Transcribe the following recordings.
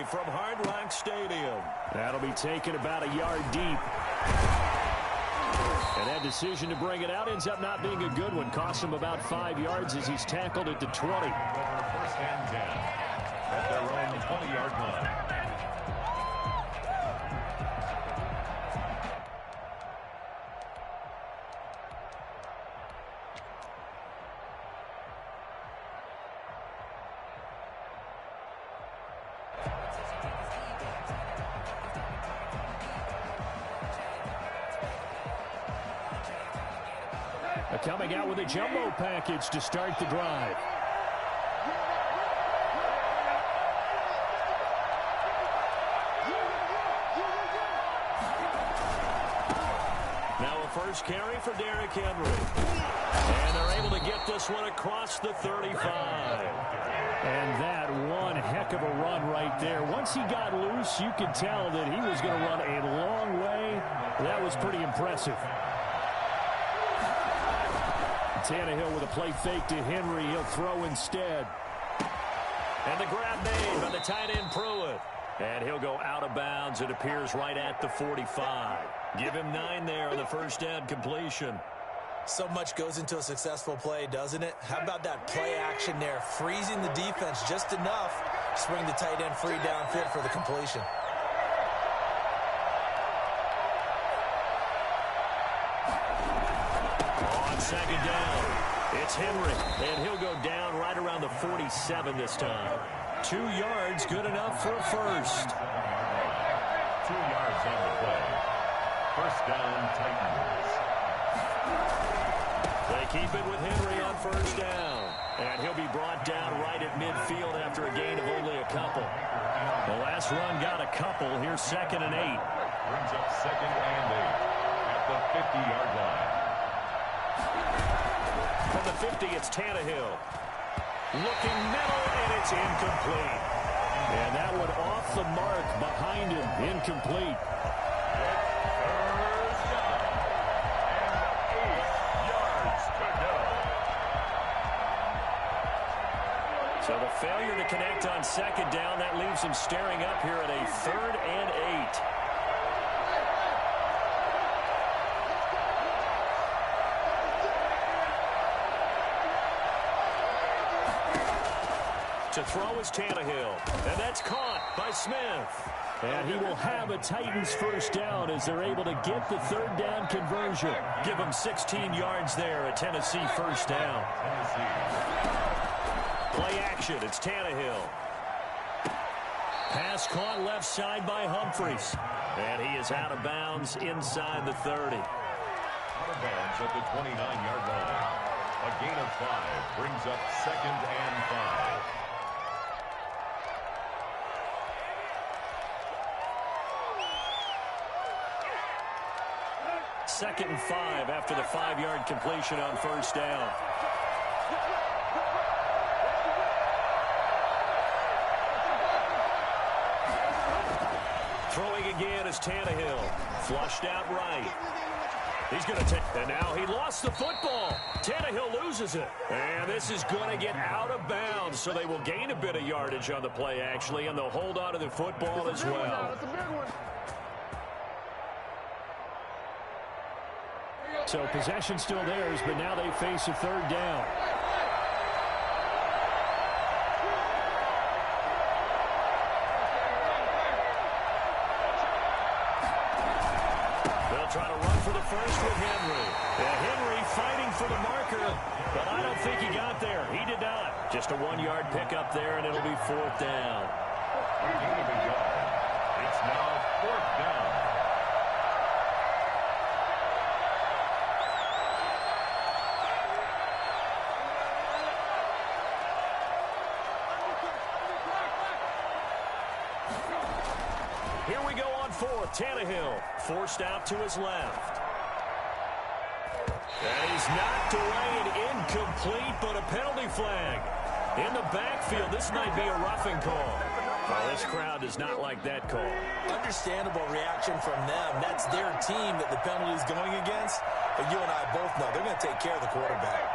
play from Hard Rock Stadium. That'll be taken about a yard deep. And that decision to bring it out ends up not being a good one. Costs him about 5 yards as he's tackled at the 20. First and 10 at their own 20-yard line. Coming out with a jumbo package to start the drive. Now a first carry for Derrick Henry. And they're able to get this one across the 35. And that one heck of a run right there. Once he got loose, you could tell that he was going to run a long way. That was pretty impressive. Tannehill with a play fake to Henry. He'll throw instead. And the grab made by the tight end Pruitt. And he'll go out of bounds. It appears right at the 45. Give him 9 there on the first down completion. So much goes into a successful play, doesn't it? How about that play action there? Freezing the defense just enough to bring the tight end free downfield for the completion. Second down. It's Henry, and he'll go down right around the 47 this time. 2 yards, good enough for a first. 2 yards on the play. First down, Titans. They keep it with Henry on first down. And he'll be brought down right at midfield after a gain of only a couple. The last run got a couple. Here's 2nd and 8. Brings up 2nd and 8 at the 50-yard line. From the 50, it's Tannehill. Looking middle, and it's incomplete. And that one off the mark behind him. Incomplete. First down. And 8 yards to go. So the failure to connect on second down, that leaves him staring up here at a 3rd and 8. To throw is Tannehill. And that's caught by Smith. And he will have a Titans first down as they're able to get the 3rd down conversion. Give him 16 yards there, a Tennessee first down. Play action, it's Tannehill. Pass caught left side by Humphries. And he is out of bounds inside the 30. Out of bounds at the 29-yard line. A gain of 5 brings up 2nd and 5. 2nd and 5 after the 5-yard completion on first down. Throwing again is Tannehill. Flushed out right. He's going to take, and now he lost the football. Tannehill loses it. And this is going to get out of bounds, so they will gain a bit of yardage on the play, actually, and they'll hold on to the football as well. That's a big one. So possession still theirs, but now they face a 3rd down. They'll try to run for the first with Henry. And Henry fighting for the marker, but I don't think he got there. He did not. Just a 1-yard pickup there, and it'll be 4th down. It's now 4th down. Here we go on 4th. Tannehill forced out to his left. And he's knocked away and incomplete, but a penalty flag. In the backfield, this might be a roughing call. Well, this crowd does not like that call. Understandable reaction from them. That's their team that the penalty is going against. But you and I both know they're going to take care of the quarterback.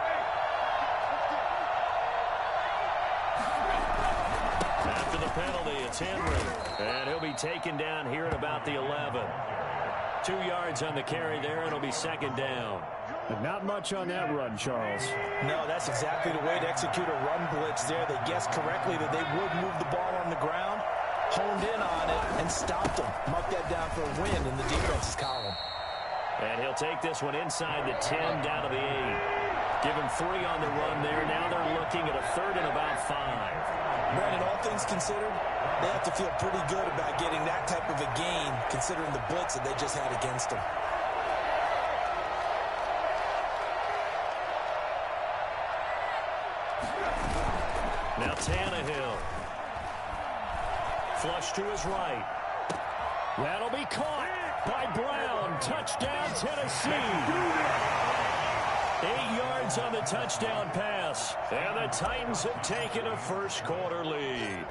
After the penalty, the 10 route. And he'll be taken down here at about the 11. 2 yards on the carry there, and it'll be second down. But not much on that run, Charles. No, that's exactly the way to execute a run blitz there. They guessed correctly that they would move the ball on the ground, honed in on it, and stopped them. Mark that down for a win in the defense's column. And he'll take this one inside the 10 down to the 8. Give him 3 on the run there. Now they're looking at a 3rd and about 5. Brandon, all things considered, they have to feel pretty good about getting that type of a gain, considering the blitz that they just had against them. Now Tannehill. Flush to his right. That'll be caught by Brown. Touchdown, Tennessee. 8 yards on the touchdown pass. And the Titans have taken a first-quarter lead.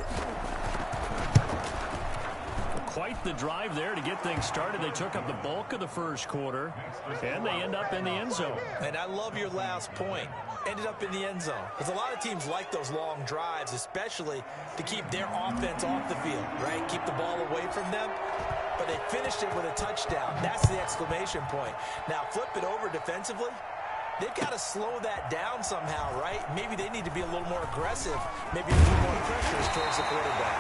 Quite the drive there to get things started. They took up the bulk of the first quarter, and they end up in the end zone. And I love your last point. Ended up in the end zone. Because a lot of teams like those long drives, especially to keep their offense off the field, right? Keep the ball away from them. But they finished it with a touchdown. That's the exclamation point. Now, flip it over defensively. They've got to slow that down somehow, right? Maybe they need to be a little more aggressive. Maybe a few more pressures towards the quarterback.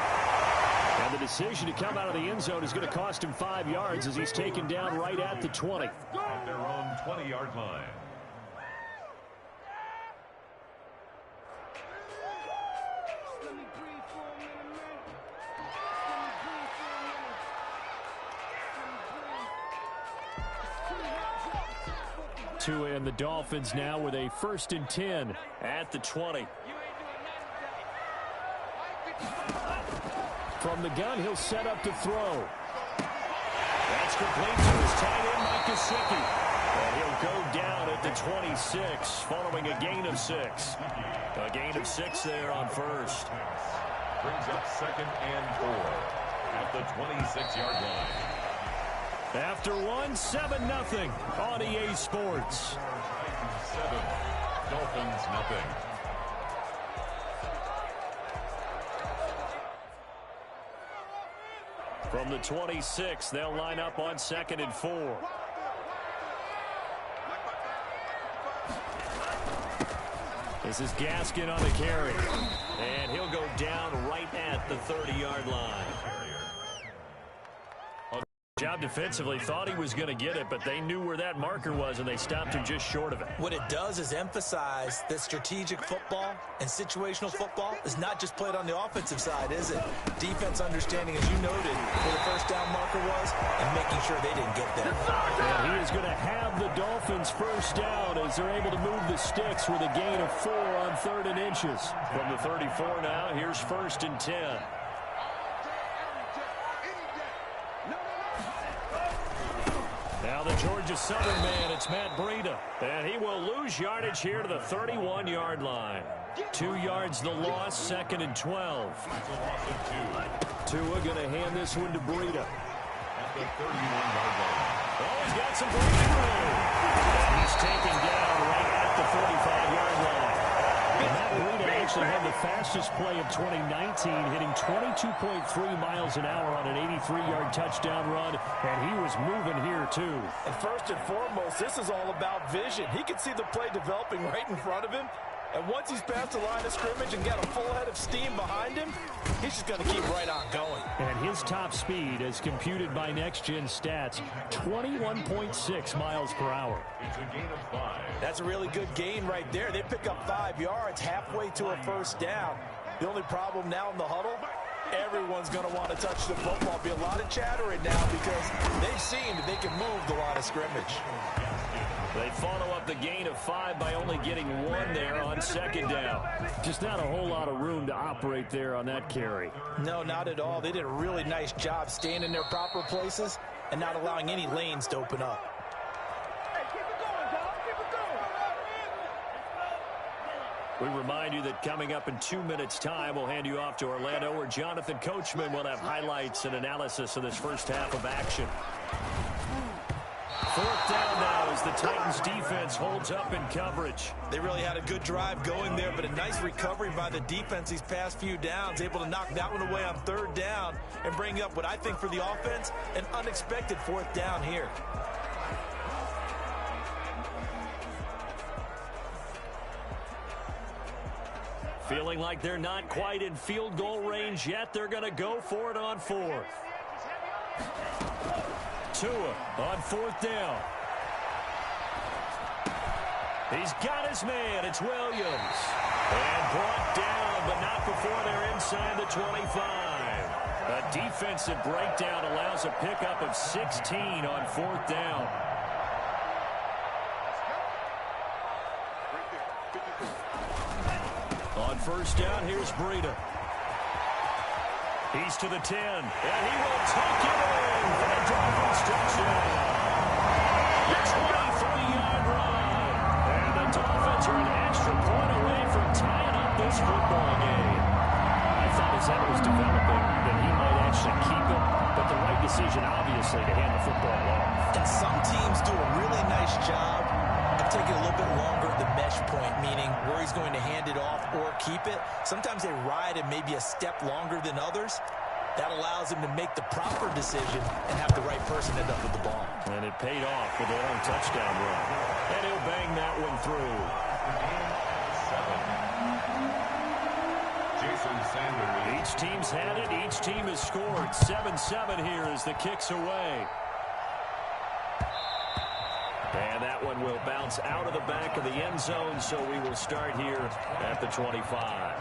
And the decision to come out of the end zone is going to cost him 5 yards as he's taken down right at the 20. At their own 20-yard line. Tua and the Dolphins now with a 1st and 10 at the 20. From the gun, he'll set up to throw. That's complete to his tight end, Mike Gesicki. And he'll go down at the 26 following a gain of 6. A gain of 6 there on first. Brings up 2nd and 4 at the 26-yard line. After 7-0 on EA Sports. 7, Dolphins nothing. From the 26, they'll line up on 2nd and 4. This is Gaskin on the carry. And he'll go down right at the 30-yard line. Job defensively, thought he was going to get it, but they knew where that marker was, and they stopped him just short of it. What it does is emphasize that strategic football and situational football is not just played on the offensive side, is it? Defense understanding, as you noted, where the first down marker was and making sure they didn't get there. And he is going to have the Dolphins first down as they're able to move the sticks with a gain of 4 on 3rd and inches. From the 34 now, here's 1st and 10. Now the Georgia Southern man, it's Matt Breida. And he will lose yardage here to the 31-yard line. 2 yards the loss, 2nd and 12. Tua going to hand this one to Breida. At the 31-yard line. Oh, he's got some breathing room. And he's taken down right at the 45-yard line. And Matt Breida actually had the fastest play of 2019, hitting 22.3 miles an hour on an 83-yard touchdown run, and he was moving here too. And first and foremost, this is all about vision. He can see the play developing right in front of him, and once he's past the line of scrimmage and got a full head of steam behind him, he's just going to keep right on going. And his top speed, as computed by Next Gen Stats, 21.6 miles per hour. It's a gain of 5. That's a really good gain right there. They pick up 5 yards halfway to a first down. The only problem now in the huddle, everyone's going to want to touch the football. Be a lot of chattering now because they've seen that they can move the line of scrimmage. They follow up the gain of 5 by only getting 1 there on 2nd down. Just not a whole lot of room to operate there on that carry. No, not at all. They did a really nice job staying in their proper places and not allowing any lanes to open up. We remind you that coming up in 2 minutes' time, we'll hand you off to Orlando, where Jonathan Coachman will have highlights and analysis of this first half of action. Fourth down now as the Titans defense holds up in coverage. They really had a good drive going there, but a nice recovery by the defense these past few downs, able to knock that one away on third down and bring up what I think for the offense, an unexpected fourth down here. Feeling like they're not quite in field goal range yet. They're going to go for it on fourth. Tua on fourth down. He's got his man. It's Williams. And brought down, but not before they're inside the 25. A defensive breakdown allows a pickup of 16 on fourth down. On first down, here's Breida. He's to the 10, and he will take it in for the Dolphins touchdown. The 23-yard run. And the Dolphins are an extra point away from tying up this football game. I thought as that was developing that he might actually keep it, but the right decision, obviously, to hand the football off. And some teams do a really nice job of taking a little bit longer at the mesh point, meaning where he's going to hand it off or keep it. Sometimes they ride it maybe a step longer than others. That allows him to make the proper decision and have the right person end up with the ball. And it paid off with a long touchdown run. And he'll bang that one through. Jason Sanders. Each team's had it. Each team has scored. 7-7 here as the kick's away. And that one will bounce out of the back of the end zone, so we will start here at the 25.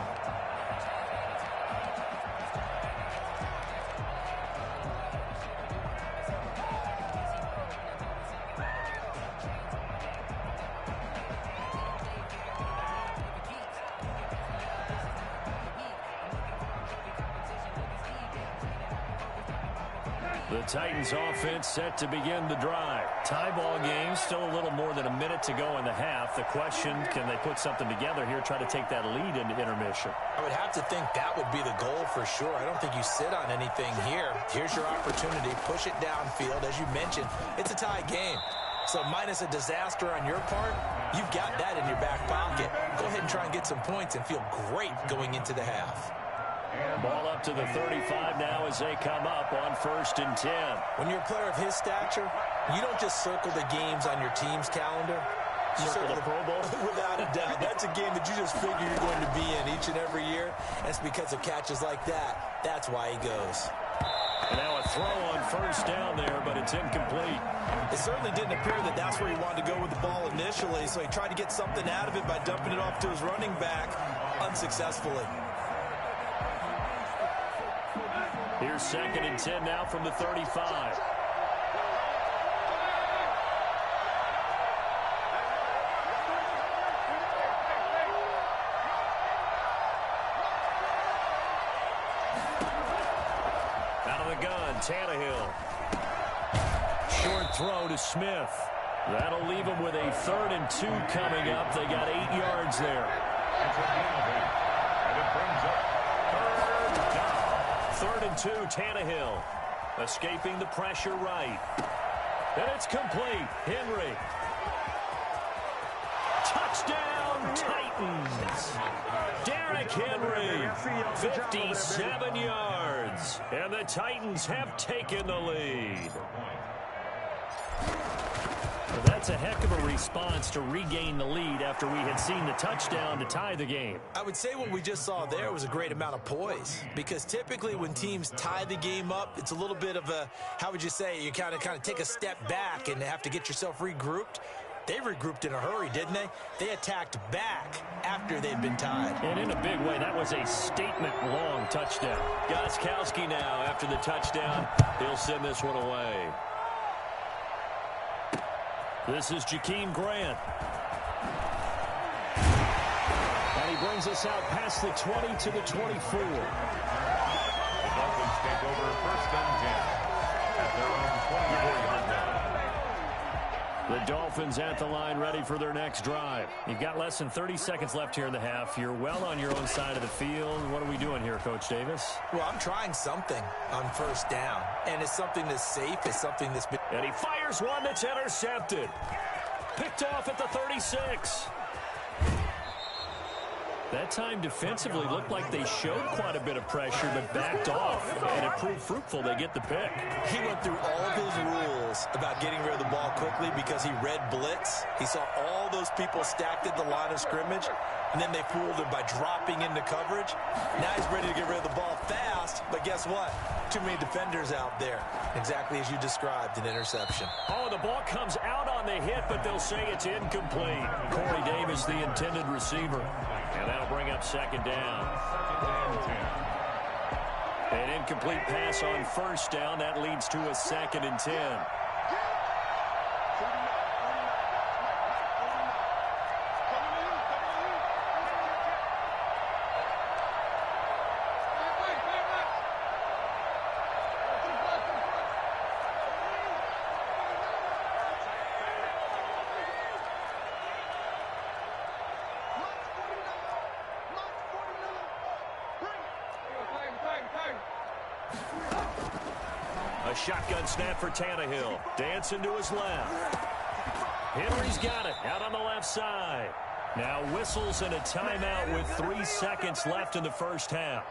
The Titans offense set to begin the drive. Tie ball game, still a little more than a minute to go in the half. The question, can they put something together here, try to take that lead into intermission? I would have to think that would be the goal for sure. I don't think you sit on anything here. Here's your opportunity. Push it downfield. As you mentioned, it's a tie game. So minus a disaster on your part, you've got that in your back pocket. Go ahead and try and get some points and feel great going into the half. Ball up to the 35 now as they come up on 1st and 10. When you're a player of his stature, you don't just circle the games on your team's calendar. You circle the Pro Bowl? Without a doubt. That's a game that you just figure you're going to be in each and every year. And it's because of catches like that. That's why he goes. And now a throw on first down there, but it's incomplete. It certainly didn't appear that that's where he wanted to go with the ball initially, so he tried to get something out of it by dumping it off to his running back unsuccessfully. Here's 2nd and 10 now from the 35. Out of the gun, Tannehill. Short throw to Smith. That'll leave him with a 3rd and 2 coming up. They got 8 yards there. And it brings up 3rd and 2, Tannehill. Escaping the pressure right. And it's complete. Henry. Touchdown, Titans. Derrick Henry, 57 yards. And the Titans have taken the lead. That's a heck of a response to regain the lead after we had seen the touchdown to tie the game. I would say what we just saw there was a great amount of poise, because typically when teams tie the game up, it's a little bit of a, how would you say, you kind of take a step back and have to get yourself regrouped. They regrouped in a hurry, didn't they? They attacked back after they'd been tied. And in a big way, that was a statement-long touchdown. Gostkowski now, after the touchdown, he'll send this one away. This is Jakeem Grant. And he brings us out past the 20 to the 24. the Dolphins take over 1st and 10 at their own 24-yard line. The Dolphins at the line, ready for their next drive. You've got less than 30 seconds left here in the half. You're well on your own side of the field. What are we doing here, Coach Davis? Well, I'm trying something on first down, and it's something that's safe. It's something that's been... And he fires one that's intercepted. Picked off at the 36. That time defensively looked like they showed quite a bit of pressure but backed off, and it proved fruitful. They get the pick. He went through all of his rules about getting rid of the ball quickly because he read blitz. He saw all those people stacked at the line of scrimmage, and then they fooled him by dropping into coverage. Now he's ready to get rid of the ball fast, but guess what? Too many defenders out there. Exactly as you described, an interception. Oh, the ball comes out on the hit, but they'll say it's incomplete. Corey Davis, the intended receiver. And that'll bring up second down. An incomplete pass on first down. That leads to a 2nd and 10. A shotgun snap for Tannehill. Dancing to his left. Henry's got it out on the left side. Now whistles and a timeout with 3 seconds left in the first half.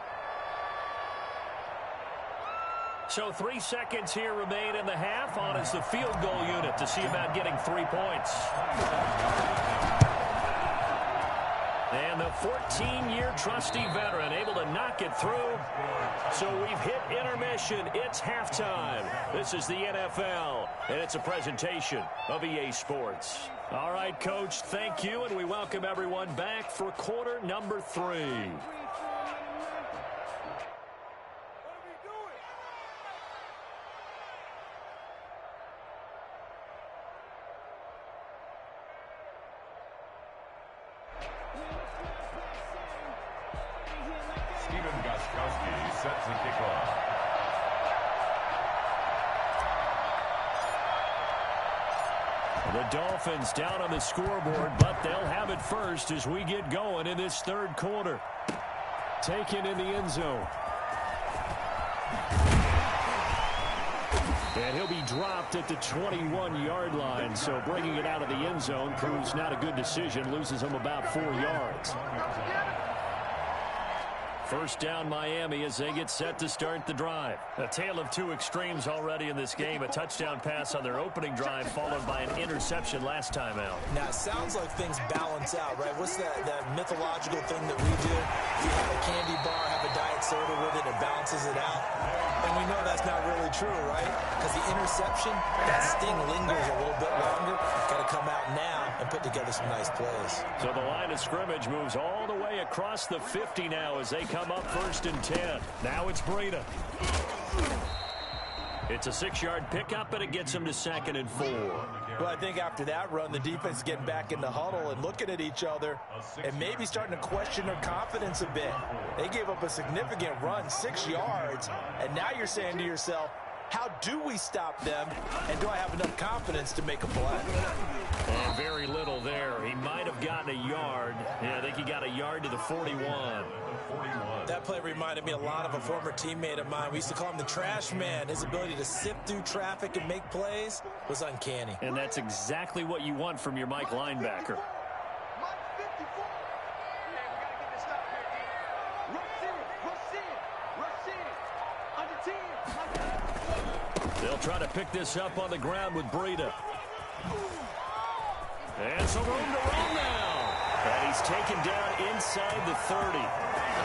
So 3 seconds here remain in the half. On is the field goal unit to see about getting 3 points. And the 14-year trusty veteran able to knock it through. So we've hit intermission. It's halftime. This is the NFL, and it's a presentation of EA Sports. All right, Coach, thank you, and we welcome everyone back for quarter number 3. Sets the kickoff. The Dolphins down on the scoreboard, but they'll have it first as we get going in this third quarter. Taken in the end zone. And he'll be dropped at the 21-yard line, so bringing it out of the end zone proves not a good decision, loses him about 4 yards. First down Miami as they get set to start the drive. A tale of 2 extremes already in this game. A touchdown pass on their opening drive followed by an interception last time out. Now, it sounds like things balance out, right? What's that mythological thing that we do? You have a candy bar, have a diet soda with it, it balances it out. And we know that's not really true, right? Because the interception, that sting lingers a little bit longer. Got to come out now and put together some nice plays. So the line of scrimmage moves all the way across the 50 now as they come up 1st and 10. Now it's Breida. It's a 6-yard pickup, and it gets him to 2nd and 4. Well, I think after that run, the defense is getting back in the huddle and looking at each other and maybe starting to question their confidence a bit. They gave up a significant run, 6 yards, and now you're saying to yourself, how do we stop them, and do I have enough confidence to make a play? And very little there. He might have gotten a yard. Yeah, I think he got a yard to the 41. That play reminded me a lot of a former teammate of mine. We used to call him the trash man. His ability to sift through traffic and make plays was uncanny. And that's exactly what you want from your Mike linebacker. They'll try to pick this up on the ground with Breida. And some room to run now. And he's taken down inside the 30.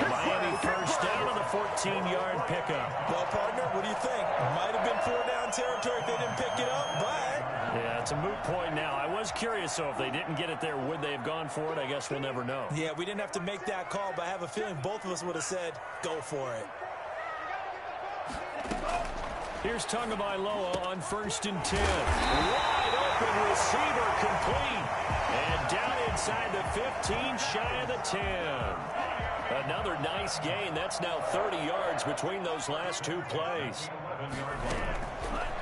Miami first down on the 14-yard pickup. Well, partner, what do you think? Might have been 4-down territory if they didn't pick it up, but... Yeah, it's a moot point now. I was curious, so if they didn't get it there, would they have gone for it? I guess we'll never know. Yeah, we didn't have to make that call, but I have a feeling both of us would have said, go for it. Here's Tagovailoa on 1st and 10. Wide open receiver complete. And down inside the 15, shy of the 10. Another nice gain. That's now 30 yards between those last 2 plays.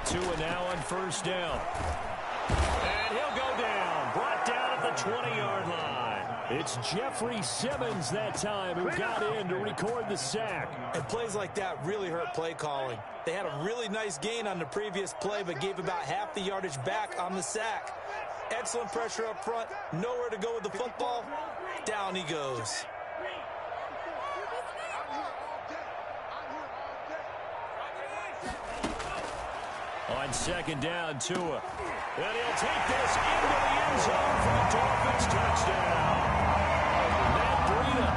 2 and now on 1st down. And And he'll go down. Brought down at the 20-yard line. It's Jeffrey Simmons that time who got in to record the sack. And plays like that really hurt play calling. They had a really nice gain on the previous play, but gave about half the yardage back on the sack. Excellent pressure up front. Nowhere to go with the football. Down he goes. On second down, Tua. And he'll take this into the end zone for a Dolphins touchdown. Matt Breida,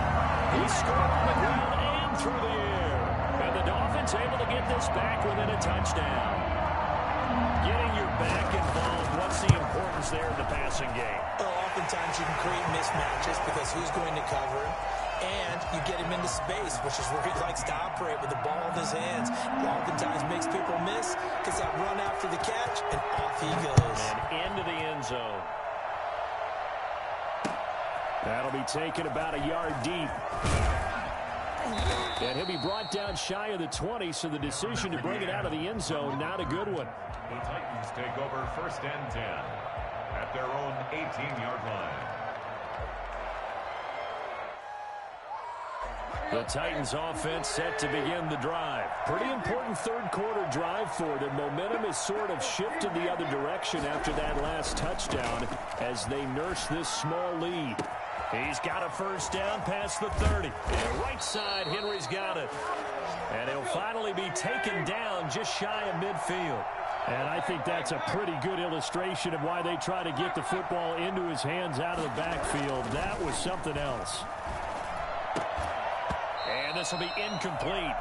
he scored on the ground and through the air. And the Dolphins able to get this back within a touchdown. Getting your back involved, what's the importance there in the passing game? Well, oftentimes you can create mismatches because who's going to cover him? And you get him into space, which is where he likes to operate with the ball in his hands. Oftentimes makes people miss, gets that run after the catch, and off he goes. And into the end zone. That'll be taken about a yard deep. And he'll be brought down shy of the 20, so the decision to bring it out of the end zone, not a good one. The Titans take over 1st and 10 at their own 18-yard line. The Titans offense set to begin the drive. Pretty important third-quarter drive for them. Momentum is sort of shifted the other direction after that last touchdown as they nurse this small lead. He's got a first down past the 30. And right side, Henry's got it. And he'll finally be taken down just shy of midfield. And I think that's a pretty good illustration of why they try to get the football into his hands out of the backfield. That was something else. And this will be incomplete.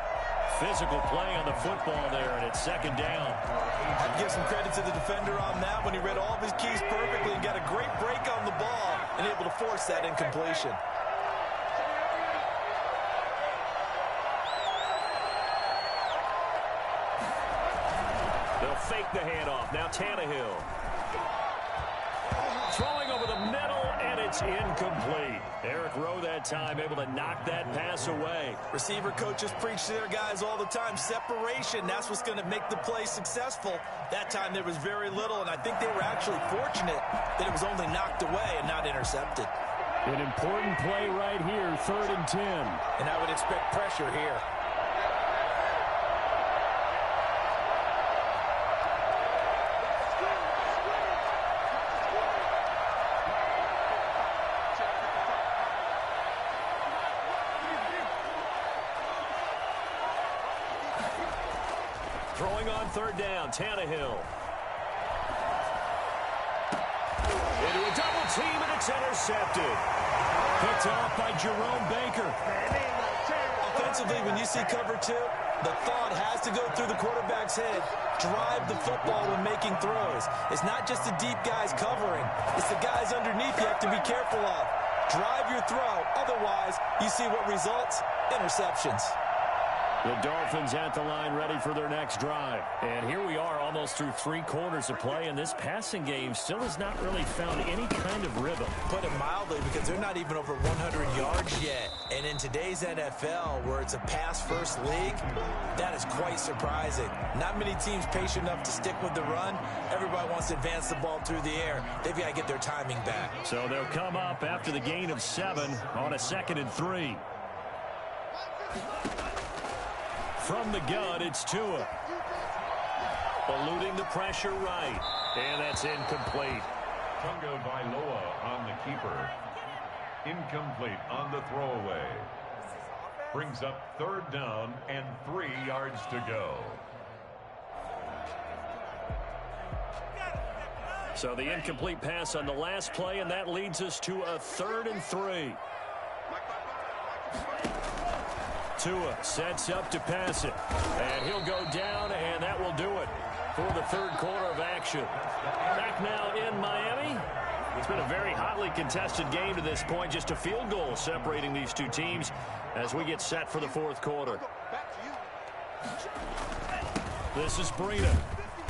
Physical play on the football there, and it's second down. I'd give some credit to the defender on that when he read all of his keys perfectly and got a great break on the ball and able to force that incompletion. They'll fake the handoff. Now Tannehill. Throwing over the middle, and it's incomplete. Eric Rowe that time able to knock that pass away. Receiver coaches preach to their guys all the time. Separation, that's what's going to make the play successful. That time there was very little, and I think they were actually fortunate that it was only knocked away and not intercepted. An important play right here, 3rd and 10. And I would expect pressure here. Throwing on 3rd down, Tannehill. Into a double team, and it's intercepted. Picked off by Jerome Baker. Offensively, when you see cover 2, the thought has to go through the quarterback's head. Drive the football when making throws. It's not just the deep guys covering. It's the guys underneath you have to be careful of. Drive your throw. Otherwise, you see what results? Interceptions. The Dolphins at the line ready for their next drive. And here we are almost through 3 quarters of play, and this passing game still has not really found any kind of rhythm. Put it mildly, because they're not even over 100 yards yet. And in today's NFL, where it's a pass-first league, that is quite surprising. Not many teams patient enough to stick with the run. Everybody wants to advance the ball through the air. They've got to get their timing back. So they'll come up after the gain of 7 on a 2nd and 3. From the gun, it's Tua. Eluding the pressure right. And that's incomplete. Tunga Vailoa on the keeper. Incomplete on the throwaway. Brings up 3rd down and 3 yards to go. So the incomplete pass on the last play, and that leads us to a 3rd and 3. Tua sets up to pass it. And he'll go down, and that will do it for the 3rd quarter of action. Back now in Miami. It's been a very hotly contested game to this point. Just a field goal separating these two teams as we get set for the 4th quarter. This is Breida.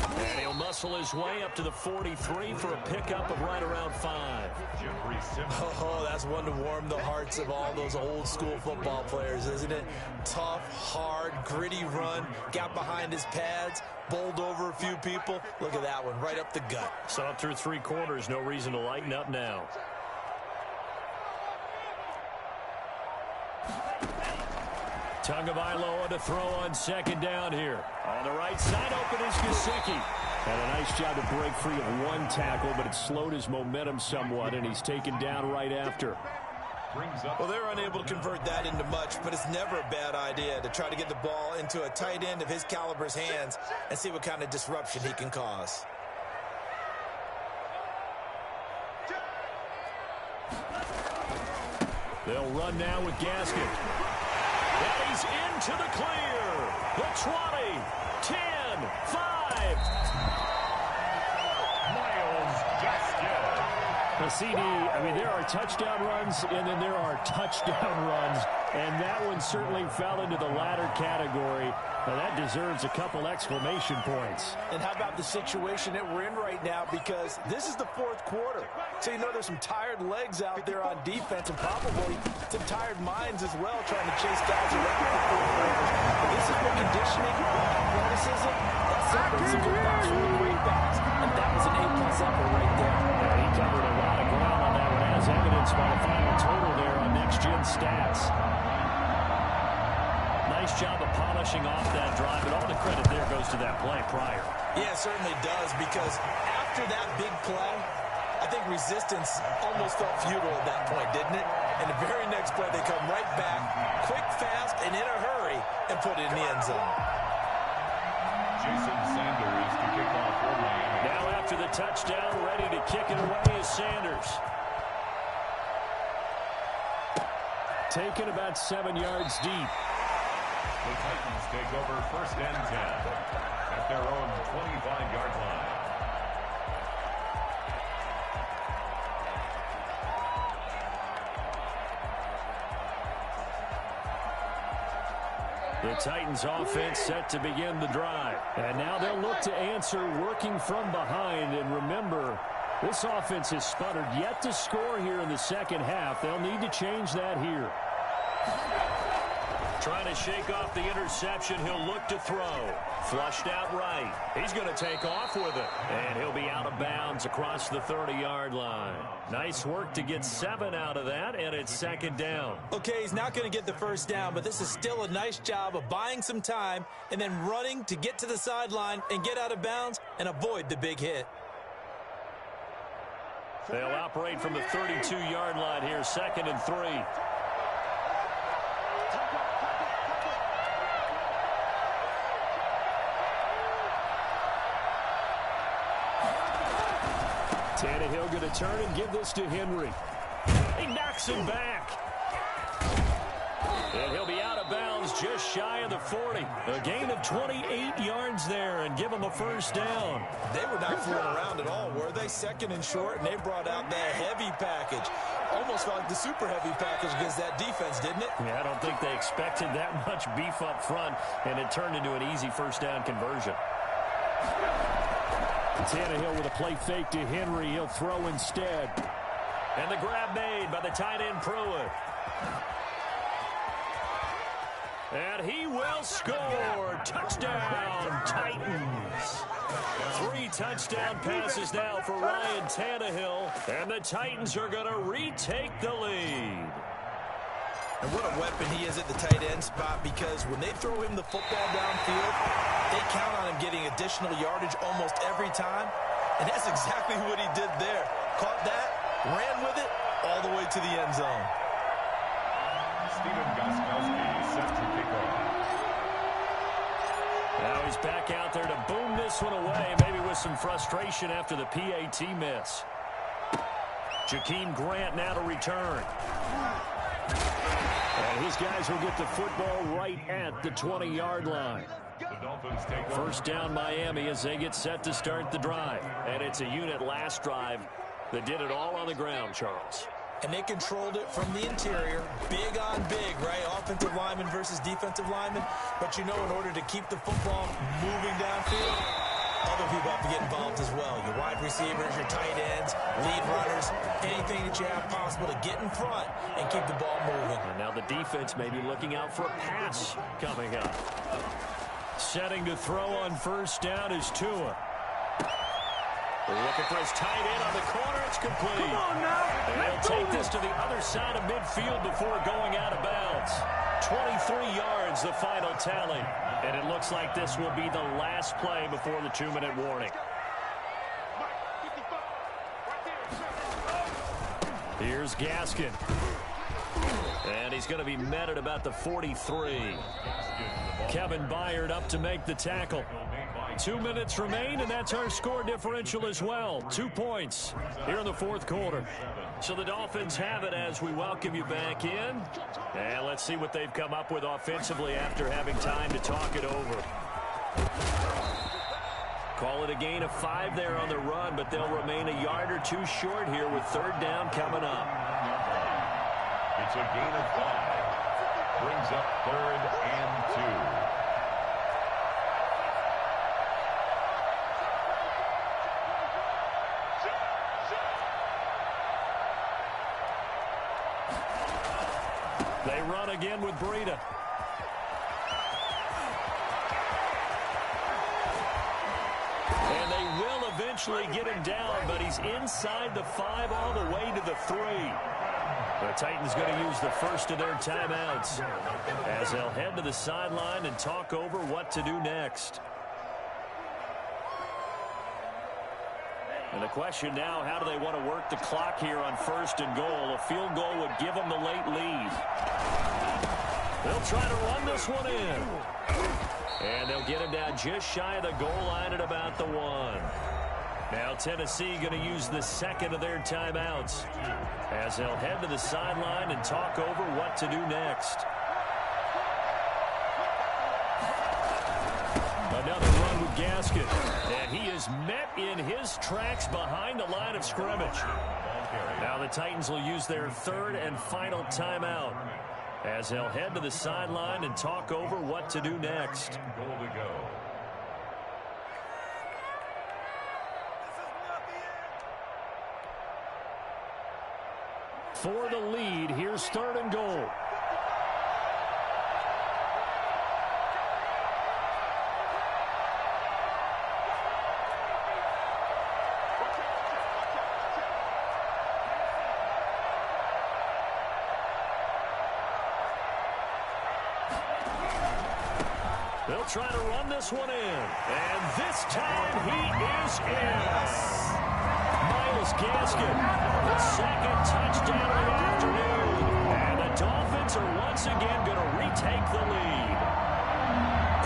And he'll muscle his way up to the 43 for a pickup of right around 5. Oh, that's one to warm the hearts of all those old school football players, isn't it? Tough, hard, gritty run, got behind his pads, bowled over a few people. Look at that one, right up the gut. So up through 3 quarters, no reason to lighten up now. Tagovailoa to throw on second down here. On the right side, open is KINJKK. Had a nice job to break free of 1 tackle, but it slowed his momentum somewhat, and he's taken down right after. Well, they're unable to convert that into much, but it's never a bad idea to try to get the ball into a tight end of his caliber's hands and see what kind of disruption he can cause. They'll run now with Gaskin. And he's into the clear. The 20, 10, 5. Miles Gaskin. The CD, I mean, there are touchdown runs, and then there are touchdown runs, and that one certainly fell into the latter category. Now, that deserves a couple exclamation points. And how about the situation that we're in right now, because this is the 4th quarter. So you know there's some tired legs out there on defense and probably some tired minds as well trying to chase guys around the 4th quarter. But this is what conditioning, athleticism, that separates the good backs from the great backs. And that was an A-plus effort right there. Yeah, he covered a lot of ground on that one, as evidenced by the final total there on next-gen stats. Nice job of polishing off that drive, but all the credit there goes to that play prior. Yeah, it certainly does, because after that big play, I think resistance almost felt futile at that point, didn't it? And the very next play, they come right back, quick, fast, and in a hurry, and put it in the end zone. Jason Sanders to kick off for Miami. Now after the touchdown, ready to kick it away is Sanders. Taken about 7 yards deep. The Titans take over 1st and 10 at their own 25-yard line. The Titans offense set to begin the drive. And now they'll look to answer working from behind. And remember, this offense has sputtered yet to score here in the second half. They'll need to change that here. Trying to shake off the interception. He'll look to throw. Flushed out right. He's going to take off with it. And he'll be out of bounds across the 30-yard line. Nice work to get 7 out of that, and it's 2nd down. Okay, he's not going to get the 1st down, but this is still a nice job of buying some time and then running to get to the sideline and get out of bounds and avoid the big hit. They'll operate from the 32-yard line here, 2nd and 3. Tannehill going to turn and give this to Henry. He knocks him back. And he'll be out of bounds just shy of the 40. A gain of 28 yards there and give him a 1st down. They were not fooling around at all, were they? 2nd and short, and they brought out that heavy package. Almost felt like the super heavy package against that defense, didn't it? Yeah, I don't think they expected that much beef up front, and it turned into an easy 1st down conversion. Tannehill with a play fake to Henry. He'll throw instead. And the grab made by the tight end Pruitt. And he will score. Touchdown, Titans. 3 touchdown passes now for Ryan Tannehill. And the Titans are going to retake the lead. And what a weapon he is at the tight end spot, because when they throw him the football downfield, they count on him getting additional yardage almost every time. And that's exactly what he did there. Caught that, ran with it, all the way to the end zone. Stephen Gostkowski set to kick off. Now he's back out there to boom this one away, maybe with some frustration after the PAT miss. Jakeem Grant now to return. And his guys will get the football right at the 20-yard line. The Dolphins take 1st down Miami as they get set to start the drive. And it's a unit last drive that did it all on the ground, Charles. And they controlled it from the interior, big on big, right? Offensive lineman versus defensive lineman. But you know, in order to keep the football moving downfield, other people have to get involved as well. Your wide receivers, your tight ends, lead runners, anything that you have possible to get in front and keep the ball moving. And now the defense may be looking out for a pass coming up. Setting to throw on first down is Tua. Looking for his tight end on the corner. It's complete. Come on now. And he'll take this to the other side of midfield before going out of bounds. 23 yards, the final tally. And it looks like this will be the last play before the 2-minute warning. Here's Gaskin. And he's going to be met at about the 43. Kevin Byard up to make the tackle. 2 minutes remain, and that's our score differential as well. 2 points here in the fourth quarter. So the Dolphins have it as we welcome you back in. And let's see what they've come up with offensively after having time to talk it over. Call it a gain of 5 there on the run, but they'll remain a yard or 2 short here with third down coming up. It's a gain of 5. Brings up 3rd and 2. They run again with Breida. And they will eventually get him down, but he's inside the 5 all the way to the 3. The Titans going to use the first of their timeouts as they'll head to the sideline and talk over what to do next. And the question now, how do they want to work the clock here on 1st and goal? A field goal would give them the late lead. They'll try to run this one in. And they'll get him down just shy of the goal line at about the 1. Now Tennessee going to use the second of their timeouts as they'll head to the sideline and talk over what to do next. Another run with Gaskin. And he is met in his tracks behind the line of scrimmage. Now the Titans will use their 3rd and final timeout as they'll head to the sideline and talk over what to do next. Goal to go. For the lead, here's 3rd and goal. They'll try to run this one in. And this time he is in. Myles Gaskin, the 2nd touchdown of the afternoon. And the Dolphins are once again going to retake the lead.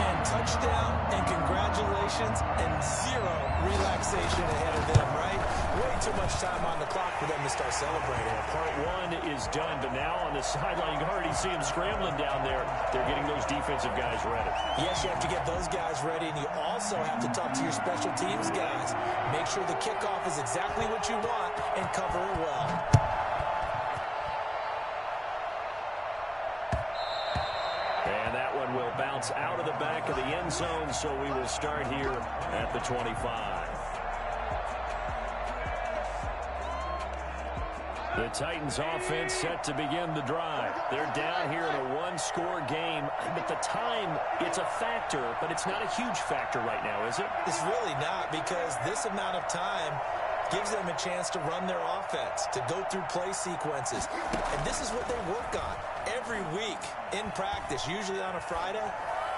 And touchdown and congratulations and 0 relaxation ahead of them, right? Way too much time on the clock for them to start celebrating. Part 1 is done, but now on the sideline, you can already see them scrambling down there. They're getting those defensive guys ready. Yes, you have to get those guys ready, and you also have to talk to your special teams guys. Make sure the kickoff is exactly what you want and cover it well. And that one will bounce out of the back of the end zone, so we will start here at the 25. The Titans offense set to begin the drive. They're down here in a 1-score game, but the time, it's a factor, but it's not a huge factor right now, is it? It's really not, because this amount of time gives them a chance to run their offense, to go through play sequences. And this is what they work on every week in practice, usually on a Friday.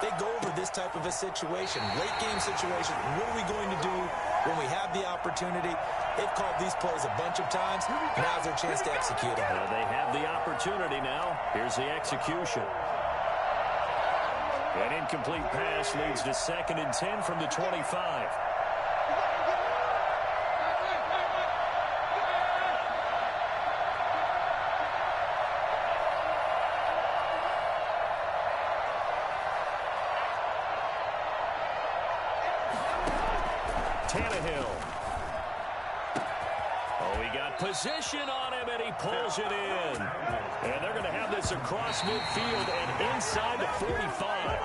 They go over this type of a situation, late game situation. What are we going to do when we have the opportunity? They've called these plays a bunch of times. Now's their chance to execute them. They have the opportunity now. Here's the execution. An incomplete pass leads to 2nd and 10 from the 25. Position on him, and he pulls it in. And they're going to have this across midfield and inside the 45.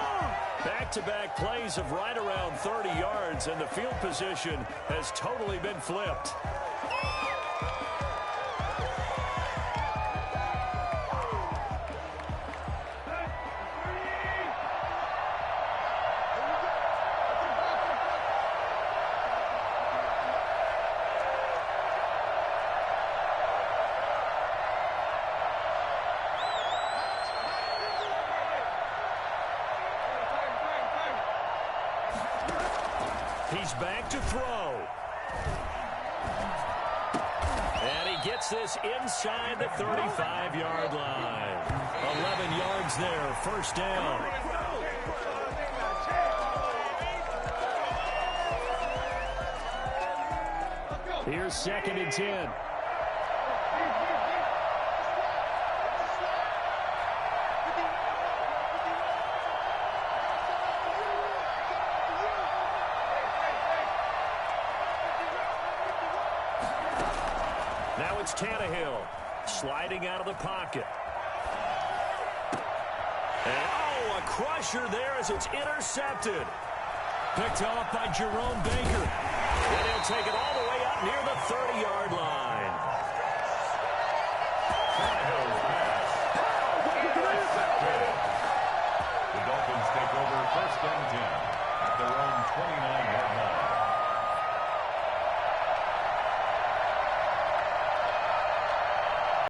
Back-to-back plays of right around 30 yards, and the field position has totally been flipped. He's back to throw. And he gets this inside the 35-yard line. 11 yards there, first down. Here's 2nd and 10. Now it's Tannehill sliding out of the pocket. And, oh, a crusher there as it's intercepted. Picked off by Jerome Baker. And he'll take it all the way up near the 30-yard line.